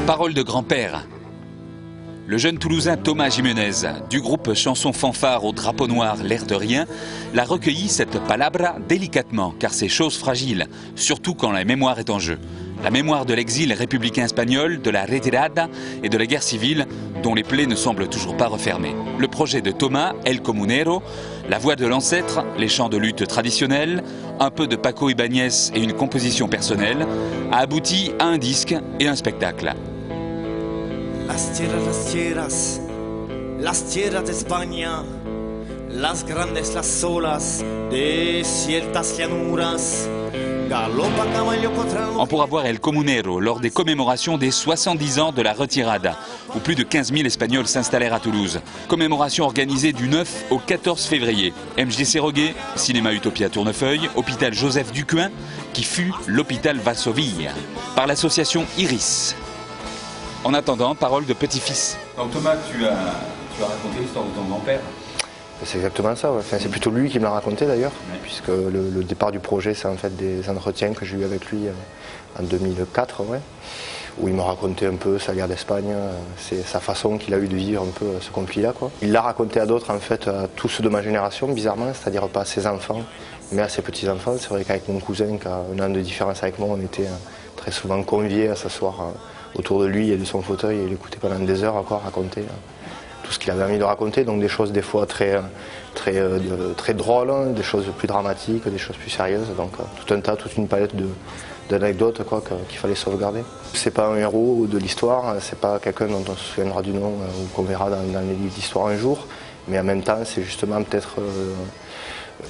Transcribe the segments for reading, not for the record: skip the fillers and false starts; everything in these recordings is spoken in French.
Parole de grand-père. Le jeune Toulousain Thomas Jiménez, du groupe Chanson Fanfare au drapeau noir L'air de rien, l'a recueilli cette palabra délicatement, car c'est chose fragile, surtout quand la mémoire est en jeu. La mémoire de l'exil républicain espagnol, de la retirada et de la guerre civile, dont les plaies ne semblent toujours pas refermées. Le projet de Thomas, El Comunero, la voix de l'ancêtre, les chants de lutte traditionnels, un peu de Paco Ibáñez et une composition personnelle, a abouti à un disque et un spectacle. Las tierras de España, las grandes, las solas, desiertas llanuras. On pourra voir El Comunero lors des commémorations des 70 ans de la retirada, où plus de 15 000 Espagnols s'installèrent à Toulouse. Commémoration organisée du 9 au 14 février. MJC Roguet, Cinéma Utopia Tournefeuille, Hôpital Joseph Ducoing, qui fut l'hôpital Varsovie, par l'association Iris. En attendant, parole de petit-fils. Donc Thomas, tu as raconté l'histoire de ton grand-père. C'est exactement ça, ouais. Enfin, c'est plutôt lui qui me l'a raconté d'ailleurs, puisque le départ du projet, c'est en fait des entretiens que j'ai eu avec lui en 2004, ouais, où il m'a raconté un peu sa guerre d'Espagne, c'est sa façon qu'il a eu de vivre un peu ce conflit-là, quoi. Il l'a raconté à d'autres, en fait, à tous ceux de ma génération, bizarrement, c'est-à-dire pas à ses enfants, mais à ses petits-enfants. C'est vrai qu'avec mon cousin, qui a un an de différence avec moi, on était très souvent conviés à s'asseoir autour de lui et de son fauteuil et l'écouter pendant des heures encore raconter tout ce qu'il avait envie de raconter, donc des choses des fois très drôles, des choses plus dramatiques, des choses plus sérieuses, donc tout un tas, toute une palette d'anecdotes qu'il fallait sauvegarder. C'est pas un héros de l'histoire, c'est pas quelqu'un dont on se souviendra du nom ou qu'on verra dans les livres d'histoire un jour, mais en même temps c'est justement peut-être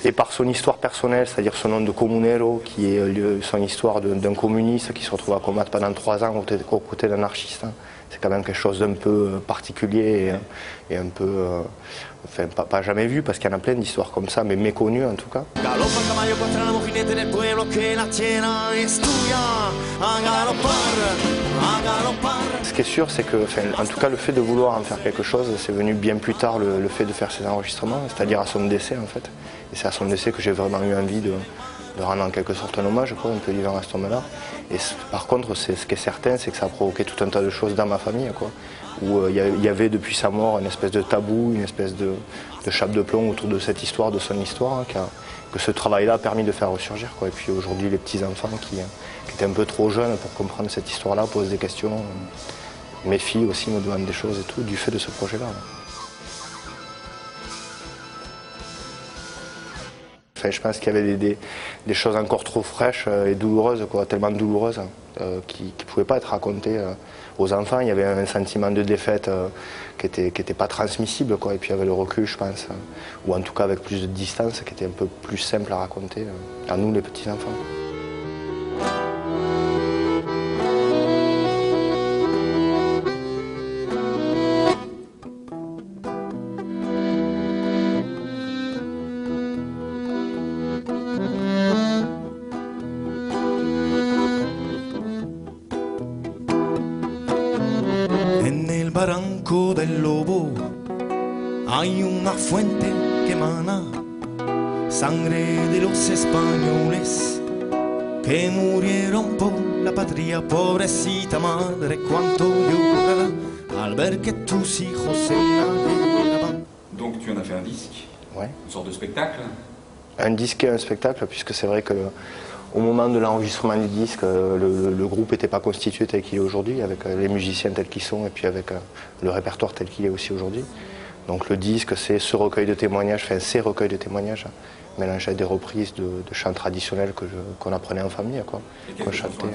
et par son histoire personnelle, c'est-à-dire son nom de comunero, qui est son histoire d'un communiste qui se retrouve à combattre pendant 3 ans aux côtés d'anarchistes. C'est quand même quelque chose d'un peu particulier et un peu, enfin pas jamais vu, parce qu'il y en a plein d'histoires comme ça, mais méconnues en tout cas. Ce qui est sûr, c'est que, enfin, en tout cas, le fait de vouloir en faire quelque chose, c'est venu bien plus tard le fait de faire ces enregistrements, c'est-à-dire à son décès en fait. Et c'est à son décès que j'ai vraiment eu envie de rendre en quelque sorte un hommage, quoi, un peu vivant à cet homme-là. Et par contre, ce qui est certain, c'est que ça a provoqué tout un tas de choses dans ma famille, quoi, où il y avait depuis sa mort une espèce de tabou, une espèce de chape de plomb autour de cette histoire, de son histoire, que ce travail-là a permis de faire ressurgir, quoi. Et puis aujourd'hui, les petits-enfants qui étaient un peu trop jeunes pour comprendre cette histoire-là posent des questions. Mes filles aussi me demandent des choses et tout, du fait de ce projet-là. Enfin, je pense qu'il y avait des choses encore trop fraîches et douloureuses, quoi, tellement douloureuses, qui ne pouvaient pas être racontées aux enfants. Il y avait un sentiment de défaite qui était pas transmissible, quoi. Et puis il y avait le recul, je pense, ou en tout cas avec plus de distance, qui était un peu plus simple à raconter à nous, les petits-enfants. Barranco del Lobo hay una fuente que emana sangre de los españoles que murieron por la patria, pobrecita madre, cuánto llorará al ver que tus hijos se la. Donc tu en as fait un disque, ouais. Une sorte de spectacle. Un disque et un spectacle, puisque c'est vrai que au moment de l'enregistrement du disque, le groupe n'était pas constitué tel qu'il est aujourd'hui, avec les musiciens tels qu'ils sont et puis avec le répertoire tel qu'il est aussi aujourd'hui. Donc le disque, c'est ce recueil de témoignages, enfin ces recueils de témoignages, mélangés à des reprises de chants traditionnels qu'on apprenait en famille, quoi, qu'on chantait.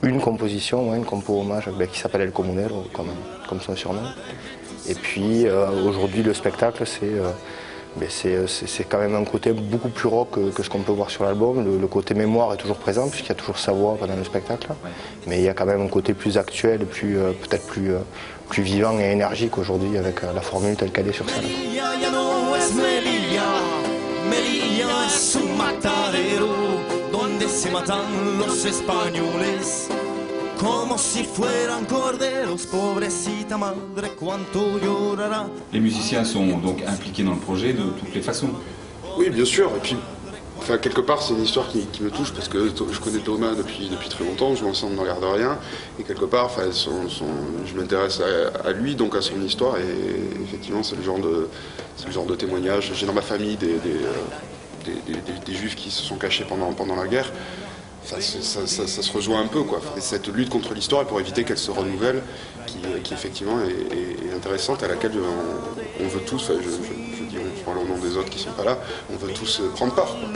Une composition, ouais, une compo hommage qui s'appelle El Comunero, comme son surnom. Et puis aujourd'hui, le spectacle, c'est quand même un côté beaucoup plus rock que ce qu'on peut voir sur l'album. Le côté mémoire est toujours présent puisqu'il y a toujours sa voix pendant le spectacle. Ouais. Mais il y a quand même un côté plus actuel, peut-être plus vivant et énergique aujourd'hui avec la formule telle qu'elle est sur scène. Como si fueran corderos, pobrecita madre, cuánto llorará. Les musiciens sont donc impliqués dans le projet de toutes les façons. Oui, bien sûr. Et puis, Enfin, quelque part, c'est une histoire qui me touche parce que je connais Thomas depuis très longtemps, on joue ensemble dans L'air de rien, et quelque part, enfin, je m'intéresse à lui, donc à son histoire, et effectivement, c'est le genre de témoignage. J'ai dans ma famille des juifs qui se sont cachés pendant la guerre. Ça se rejoint un peu, quoi. Et cette lutte contre l'histoire et pour éviter qu'elle se renouvelle, qui effectivement est intéressante, à laquelle on veut tous, je dis, je parle au nom des autres qui sont pas là, on veut tous prendre part, quoi.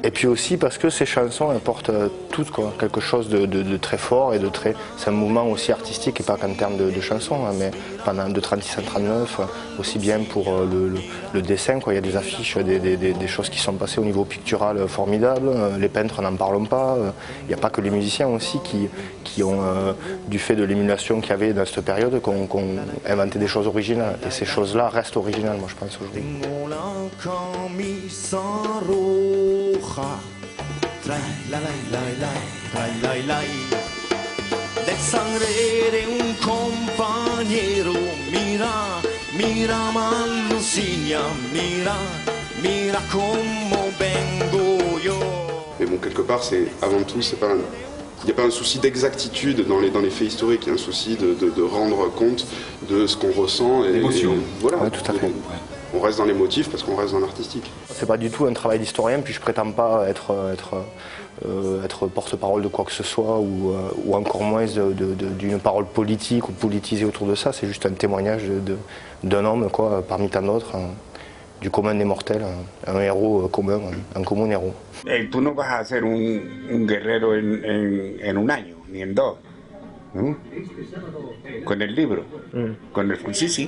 Et puis aussi parce que ces chansons apportent toutes, quoi, quelque chose de très fort et de très... C'est un mouvement aussi artistique et pas qu'en termes de chansons, hein, mais pendant de 36 à 39, aussi bien pour le dessin, quoi. Il y a des affiches, des choses qui sont passées au niveau pictural formidable. Les peintres n'en parlons pas. Il n'y a pas que les musiciens aussi qui ont, du fait de l'émulation qu'il y avait dans cette période, qu'on inventé des choses originales. Et ces choses-là restent originales, moi je pense, aujourd'hui. Del sangue de un compañero, mira m'allucina, mira como vengo yo. Mais bon, quelque part, c'est avant tout, il n'y a pas un souci d'exactitude dans les faits historiques, il y a un souci de rendre compte de ce qu'on ressent. L'émotion. Voilà, ouais, tout à fait. On reste dans l'émotif parce qu'on reste dans l'artistique. C'est pas du tout un travail d'historien, puis je prétends pas être porte-parole de quoi que ce soit, ou encore moins d'une parole politique ou politisée autour de ça. C'est juste un témoignage d'un homme, quoi, parmi tant d'autres, du commun des mortels, un héros commun, un commun héros. Tú no vas a ser un guerrero en un año, ni en dos, ¿no? Con el libro, con el sí.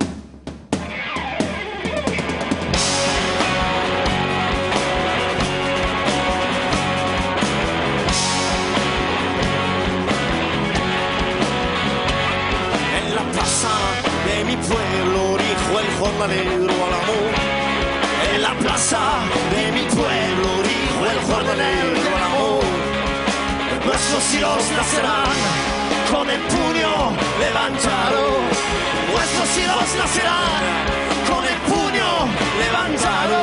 En la plaza de mi pueblo dijo el jornalero al amor. En la plaza de mi pueblo dijo el jornalero al amor. Nuestros hijos nacerán con el puño levantado. Nuestros hijos nacerán con el puño levantado.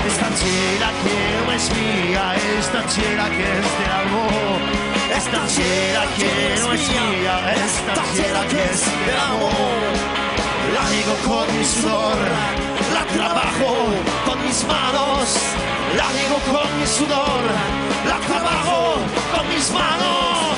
Esta tierra que no es mía, esta tierra que es de amor. Esta tierra que no es mía, esta tierra que es del amor. La digo con mi sudor, la trabajo con mis manos. La digo con mi sudor, la trabajo con mis manos.